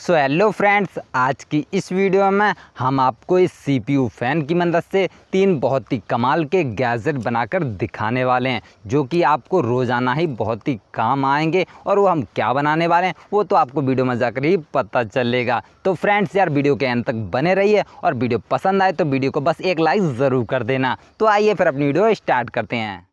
So hello friends, आज की इस वीडियो में हम आपको इस CPU फ़ैन की मदद से 3 बहुत ही कमाल के गैजेट बनाकर दिखाने वाले हैं, जो कि आपको रोज़ाना ही बहुत ही काम आएंगे। और वो हम क्या बनाने वाले हैं वो तो आपको वीडियो में जाकर ही पता चलेगा। तो फ्रेंड्स यार, वीडियो के अंत तक बने रहिए और वीडियो पसंद आए तो वीडियो को बस एक लाइक ज़रूर कर देना। तो आइए फिर अपनी वीडियो स्टार्ट करते हैं।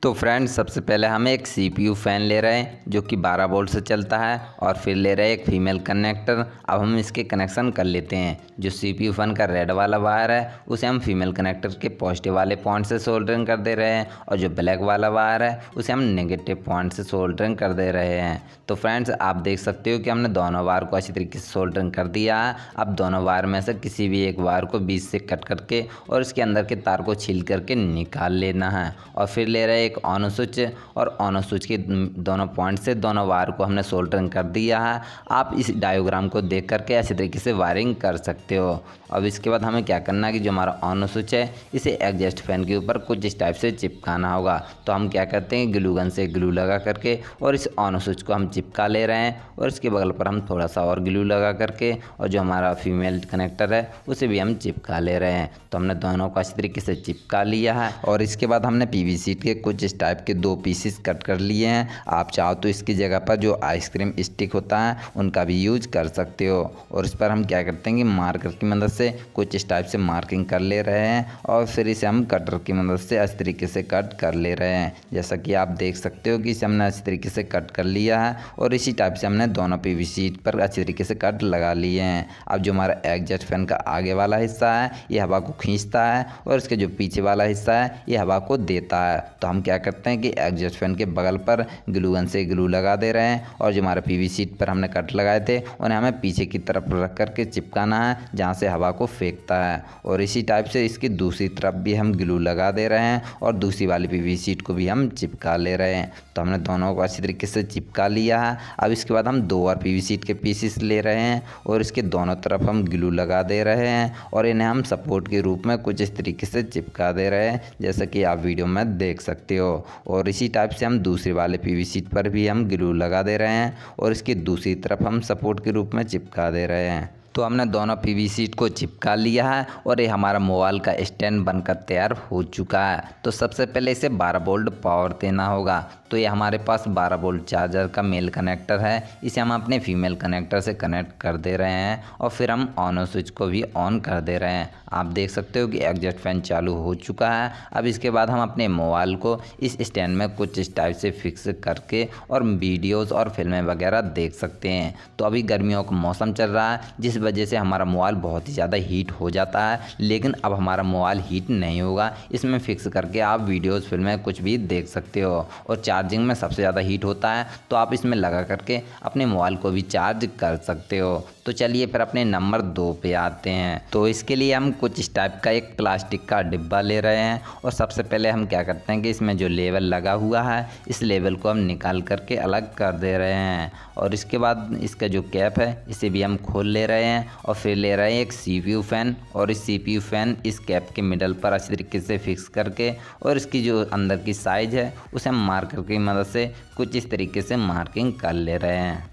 तो फ्रेंड्स, सबसे पहले हम एक CPU फ़ैन ले रहे हैं जो कि 12 वोल्ट से चलता है, और फिर ले रहे हैं एक फीमेल कनेक्टर। अब हम इसके कनेक्शन कर लेते हैं। जो CPU फ़ैन का रेड वाला वायर है उसे हम फीमेल कनेक्टर के पॉजिटिव वाले पॉइंट से सोल्डरिंग कर दे रहे हैं, और जो ब्लैक वाला वायर है उसे हम नेगेटिव पॉइंट से सोल्डरिंग कर दे रहे हैं। तो फ्रेंड्स, आप देख सकते हो कि हमने दोनों वायर को अच्छी तरीके से सोल्डरिंग कर दिया है। अब दोनों वायर में से किसी भी एक वायर को बीच से कट करके और इसके अंदर के तार को छील करके निकाल लेना है। और फिर ले रहे हैं एक ऑन स्विच, और ऑन स्विच के दोनों पॉइंट से दोनों वायर को हमने सोल्डरिंग कर दिया है। आप इस डायोग्राम को देख करके अच्छी तरीके से वायरिंग कर सकते हो। अब इसके बाद हमें क्या करना है कि जो हमारा ऑन स्विच है इसे एग्जॉस्ट फैन के ऊपर कुछ इस टाइप से चिपकाना होगा। तो हम क्या करते हैं, ग्लू गन से ग्लू लगा करके और इस ऑन स्विच को हम चिपका ले रहे हैं, और इसके बगल पर हम थोड़ा सा और ग्लू लगा करके और जो हमारा फीमेल कनेक्टर है उसे भी हम चिपका ले रहे हैं। तो हमने दोनों को अच्छी तरीके से चिपका लिया है, और इसके बाद हमने PVC के कुछ इस टाइप के 2 पीसेस कट कर लिए हैं। आप चाहो तो इसकी जगह पर जो आइसक्रीम स्टिक होता है उनका भी यूज कर सकते हो। और इस पर हम क्या करते हैं कि मार्कर की मदद से कुछ इस टाइप से मार्किंग कर ले रहे हैं, और फिर इसे हम कटर की मदद से अच्छी तरीके से कट कर ले रहे हैं। जैसा कि आप देख सकते हो कि इसे हमने अच्छी तरीके से कट कर लिया है, और इसी टाइप से हमने दोनों PVC पर अच्छी तरीके से कट लगा लिए हैं। अब जो हमारा एग्जॉस्ट फैन का आगे वाला हिस्सा है ये हवा को खींचता है, और इसके जो पीछे वाला हिस्सा है ये हवा को देता है। तो हम क्या करते हैं कि एग्जॉस्ट फैन के बगल पर ग्लू गन से ग्लू लगा दे रहे हैं, और जो हमारा PVC पर हमने कट लगाए थे उन्हें हमें पीछे की तरफ रख करके चिपकाना है जहाँ से हवा को फेंकता है। और इसी टाइप से इसकी दूसरी तरफ भी हम ग्लू लगा दे रहे हैं, और दूसरी वाली PVC को भी हम चिपका ले रहे हैं। तो हमने दोनों को अच्छी तरीके से चिपका लिया है। अब इसके बाद हम 2 और PVC के पीसेस ले रहे हैं, और इसके दोनों तरफ हम ग्लू लगा दे रहे हैं, और इन्हें हम सपोर्ट के रूप में कुछ इस तरीके से चिपका दे रहे हैं, जैसा कि आप वीडियो में देख सकते हो। और इसी टाइप से हम दूसरे वाले PVC पर भी हम ग्लू लगा दे रहे हैं, और इसकी दूसरी तरफ हम सपोर्ट के रूप में चिपका दे रहे हैं। तो हमने दोनों PVC को चिपका लिया है, और ये हमारा मोबाइल का स्टैंड बनकर तैयार हो चुका है। तो सबसे पहले इसे 12 वोल्ट पावर देना होगा। तो ये हमारे पास 12 वोल्ट चार्जर का मेल कनेक्टर है, इसे हम अपने फीमेल कनेक्टर से कनेक्ट कर दे रहे हैं, और फिर हम ऑन स्विच को भी ऑन कर दे रहे हैं। आप देख सकते हो कि एग्जॉस्ट फैन चालू हो चुका है। अब इसके बाद हम अपने मोबाइल को इस स्टैंड में कुछ इस टाइप से फिक्स करके और वीडियोज़ और फिल्में वगैरह देख सकते हैं। तो अभी गर्मियों का मौसम चल रहा है, जिस वजह से हमारा मोबाइल बहुत ही ज़्यादा हीट हो जाता है, लेकिन अब हमारा मोबाइल हीट नहीं होगा। इसमें फिक्स करके आप वीडियोज़ फिल्में कुछ भी देख सकते हो। और चार्जिंग में सबसे ज़्यादा हीट होता है, तो आप इसमें लगा करके अपने मोबाइल को भी चार्ज कर सकते हो। तो चलिए फिर अपने नंबर 2 पे आते हैं। तो इसके लिए हम कुछ इस टाइप का एक प्लास्टिक का डिब्बा ले रहे हैं, और सबसे पहले हम क्या करते हैं कि इसमें जो लेवल लगा हुआ है इस लेवल को हम निकाल करके अलग कर दे रहे हैं। और इसके बाद इसका जो कैप है इसे भी हम खोल ले रहे हैं, और फिर ले रहे हैं एक CPU फ़ैन, और इस CPU फ़ैन इस कैप के मिडल पर अच्छी तरीके से फिक्स करके और इसकी जो अंदर की साइज है उसे हम मार्कर की मदद से कुछ इस तरीके से मार्किंग कर ले रहे हैं।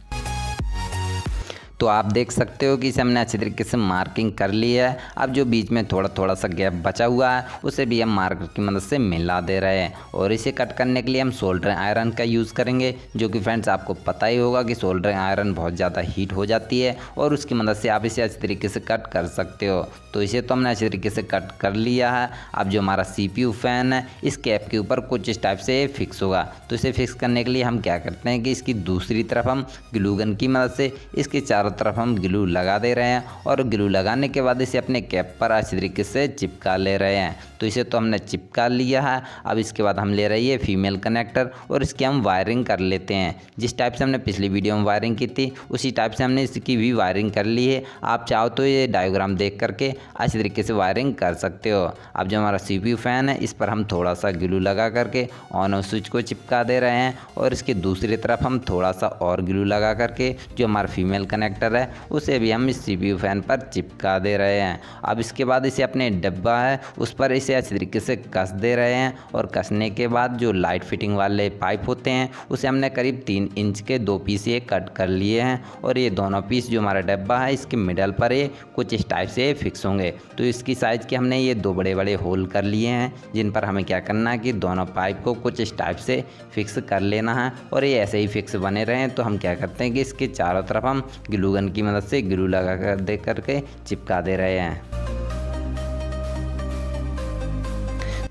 तो आप देख सकते हो कि इसे हमने अच्छी तरीके से मार्किंग कर ली है। अब जो बीच में थोड़ा थोड़ा सा गैप बचा हुआ है उसे भी हम मार्कर की मदद से मिला दे रहे हैं, और इसे कट करने के लिए हम सोल्डरिंग आयरन का यूज़ करेंगे, जो कि फ्रेंड्स आपको पता ही होगा कि सोल्डरिंग आयरन बहुत ज़्यादा हीट हो जाती है, और उसकी मदद से आप इसे अच्छी तरीके से कट कर सकते हो। तो इसे तो हमने अच्छी तरीके से कट कर लिया है। अब जो हमारा CPU फ़ैन है इस कैप के ऊपर कुछ इस टाइप से फिक्स होगा। तो इसे फिक्स करने के लिए हम क्या करते हैं कि इसकी दूसरी तरफ हम ग्लू गन की मदद से इसके चारों तरफ हम ग्लू लगा दे रहे हैं, और ग्लू लगाने के बाद इसे अपने कैप पर अच्छी तरीके से चिपका ले रहे हैं। तो इसे तो हमने चिपका लिया है। अब इसके बाद हम ले रही है फीमेल कनेक्टर, और इसकी हम वायरिंग कर लेते हैं। जिस टाइप से हमने पिछली वीडियो में वायरिंग की थी उसी टाइप से हमने इसकी भी वायरिंग कर ली है। आप चाहो तो ये डायग्राम देख करके अच्छी तरीके से वायरिंग कर सकते हो। अब जो हमारा CPU फ़ैन है इस पर हम थोड़ा सा ग्लू लगा करके ऑन स्विच को चिपका दे रहे हैं, और इसकी दूसरी तरफ हम थोड़ा सा और ग्लू लगा करके जो हमारा फीमेल कनेक्टर कनेक्टर है उसे भी हम इस CPU फ़ैन पर चिपका दे रहे हैं। अब इसके बाद इसे अपने डब्बा है उस पर इसे अच्छी तरीके से कस दे रहे हैं और कसने के बाद जो लाइट फिटिंग वाले पाइप होते हैं उसे हमने करीब 3 इंच के 2 पीस ये कट कर लिए हैं और ये दोनों पीस जो हमारा डब्बा है इसके मिडल पर ये कुछ इस टाइप से फिक्स होंगे। तो इसकी साइज़ के हमने ये 2 बड़े बड़े होल कर लिए हैं जिन पर हमें क्या करना है कि दोनों पाइप को कुछ इस टाइप से फिक्स कर लेना है और ये ऐसे ही फिक्स बने रहें। तो हम क्या करते हैं कि इसके चारों तरफ हम ग्लू गन की मदद से ग्लू लगा कर दे करके चिपका दे रहे हैं।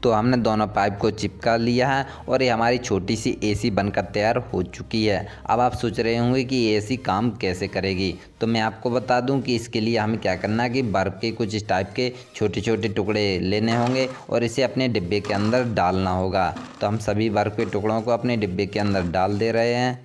तो हमने दोनों पाइप को चिपका लिया है और ये हमारी छोटी सी AC बनकर तैयार हो चुकी है। अब आप सोच रहे होंगे कि AC काम कैसे करेगी, तो मैं आपको बता दूं कि इसके लिए हमें क्या करना है कि बर्फ़ के कुछ इस टाइप के छोटे छोटे टुकड़े लेने होंगे और इसे अपने डिब्बे के अंदर डालना होगा। तो हम सभी बर्फ़ के टुकड़ों को अपने डिब्बे के अंदर डाल दे रहे हैं।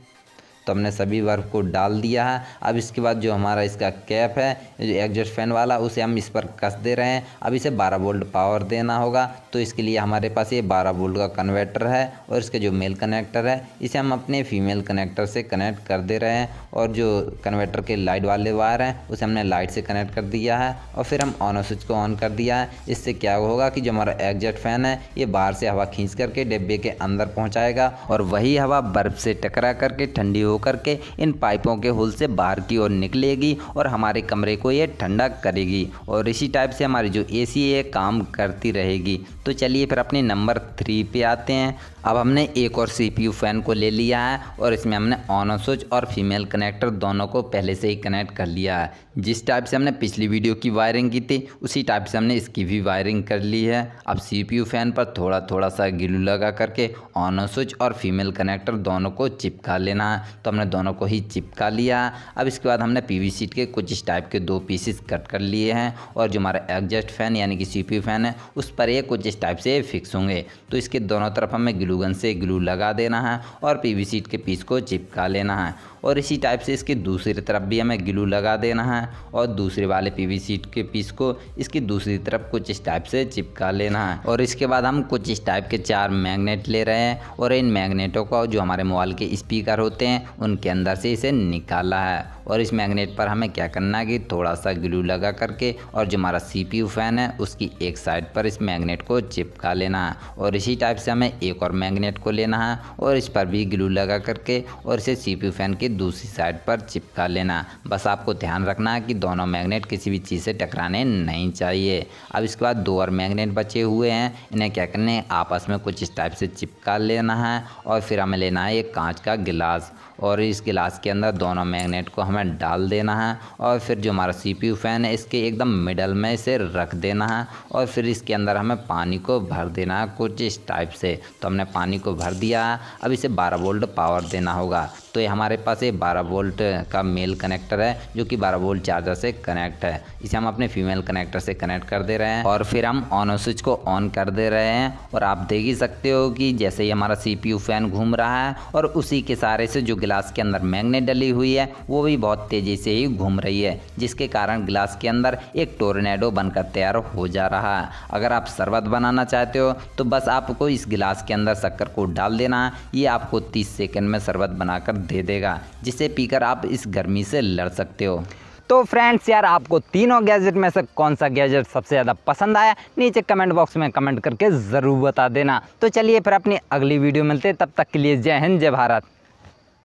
तो हमने सभी बर्फ़ को डाल दिया है। अब इसके बाद जो हमारा इसका कैप है जो एग्जॉस्ट फैन वाला उसे हम इस पर कस दे रहे हैं। अब इसे 12 वोल्ट पावर देना होगा। तो इसके लिए हमारे पास ये 12 वोल्ट का कन्वर्टर है और इसके जो मेल कनेक्टर है इसे हम अपने फीमेल कनेक्टर से कनेक्ट कर दे रहे हैं और जो कन्वर्टर के लाइट वाले वायर हैं उसे हमने लाइट से कनेक्ट कर दिया है और फिर हम ऑन स्विच को ऑन कर दिया है। इससे क्या होगा कि जो हमारा एग्जॉस्ट फैन है ये बाहर से हवा खींच करके डिब्बे के अंदर पहुँचाएगा और वही हवा बर्फ़ से टकरा करके ठंडी करके इन पाइपों के होल से बाहर की ओर निकलेगी और हमारे कमरे को ये ठंडा करेगी और इसी टाइप से हमारी जो AC है काम करती रहेगी। तो चलिए फिर अपने नंबर 3 पे आते हैं। अब हमने एक और CPU फ़ैन को ले लिया है और इसमें हमने ऑन स्विच और फीमेल कनेक्टर दोनों को पहले से ही कनेक्ट कर लिया है। जिस टाइप से हमने पिछली वीडियो की वायरिंग की थी उसी टाइप से हमने इसकी भी वायरिंग कर ली है। अब CPU फ़ैन पर थोड़ा थोड़ा सा ग्लू लगा करके ऑन स्विच और फीमेल कनेक्टर दोनों को चिपका लेना है। तो हमने दोनों को ही चिपका लिया। अब इसके बाद हमने PVC शीट के कुछ इस टाइप के 2 पीसेस कट कर लिए हैं और जो हमारा एग्जॉस्ट फैन यानी कि CPU फ़ैन है उस पर ये कुछ इस टाइप से फिक्स होंगे। तो इसके दोनों तरफ हमें ग्लू गन से ग्लू लगा देना है और PVC शीट के पीस को चिपका लेना है और इसी टाइप से इसकी दूसरी तरफ भी हमें ग्लू लगा देना है और दूसरे वाले PVC शीट के पीस को इसकी दूसरी तरफ कुछ इस टाइप से चिपका लेना है। और इसके बाद हम कुछ इस टाइप के 4 मैग्नेट ले रहे हैं और इन मैग्नेटों को जो हमारे मोबाइल के स्पीकर होते हैं उनके अंदर से इसे निकाला है और इस मैग्नेट पर हमें क्या करना है कि थोड़ा सा ग्लू लगा करके और जो हमारा CPU फ़ैन है उसकी एक साइड पर इस मैग्नेट को चिपका लेना है और इसी टाइप से हमें एक और मैग्नेट को लेना है और इस पर भी ग्लू लगा करके और इसे CPU फ़ैन की दूसरी साइड पर चिपका लेना। बस आपको ध्यान रखना है कि दोनों मैग्नेट किसी भी चीज़ से टकराने नहीं चाहिए। अब इसके बाद 2 और मैग्नेट बचे हुए हैं, इन्हें क्या करना है आपस में कुछ इस टाइप से चिपका लेना है और फिर हमें लेना है एक कांच का गिलास और इस गिलास के अंदर दोनों मैग्नेट को हमें डाल देना है और फिर जो हमारा CPU फ़ैन है इसके एकदम मिडल में इसे रख देना है और फिर इसके अंदर हमें पानी को भर देना है कुछ इस टाइप से। तो हमने पानी को भर दिया है। अब इसे 12 वोल्ट पावर देना होगा। तो ये हमारे पास ये 12 वोल्ट का मेल कनेक्टर है जो कि 12 वोल्ट चार्जर से कनेक्ट है। इसे हम अपने फीमेल कनेक्टर से कनेक्ट कर दे रहे हैं और फिर हम ऑन स्विच को ऑन कर दे रहे हैं और आप देख ही सकते हो कि जैसे ही हमारा CPU फ़ैन घूम रहा है और उसी के सहारे से जो गिलास के अंदर मैग्नेट डली हुई है वो भी बहुत तेज़ी से ही घूम रही है, जिसके कारण गिलास के अंदर एक टोर्नेडो बनकर तैयार हो जा रहा है। अगर आप शरबत बनाना चाहते हो तो बस आपको इस गिलास के अंदर शक्कर को डाल देना है। ये आपको 30 सेकंड में शरबत बनाकर दे देगा, जिसे पीकर आप इस गर्मी से लड़ सकते हो। तो फ्रेंड्स यार आपको तीनों गैजेट में से कौन सा गैजेट सबसे ज़्यादा पसंद आया नीचे कमेंट बॉक्स में कमेंट करके ज़रूर बता देना। तो चलिए फिर अपनी अगली वीडियो मिलते हैं, तब तक के लिए जय हिंद जय भारत।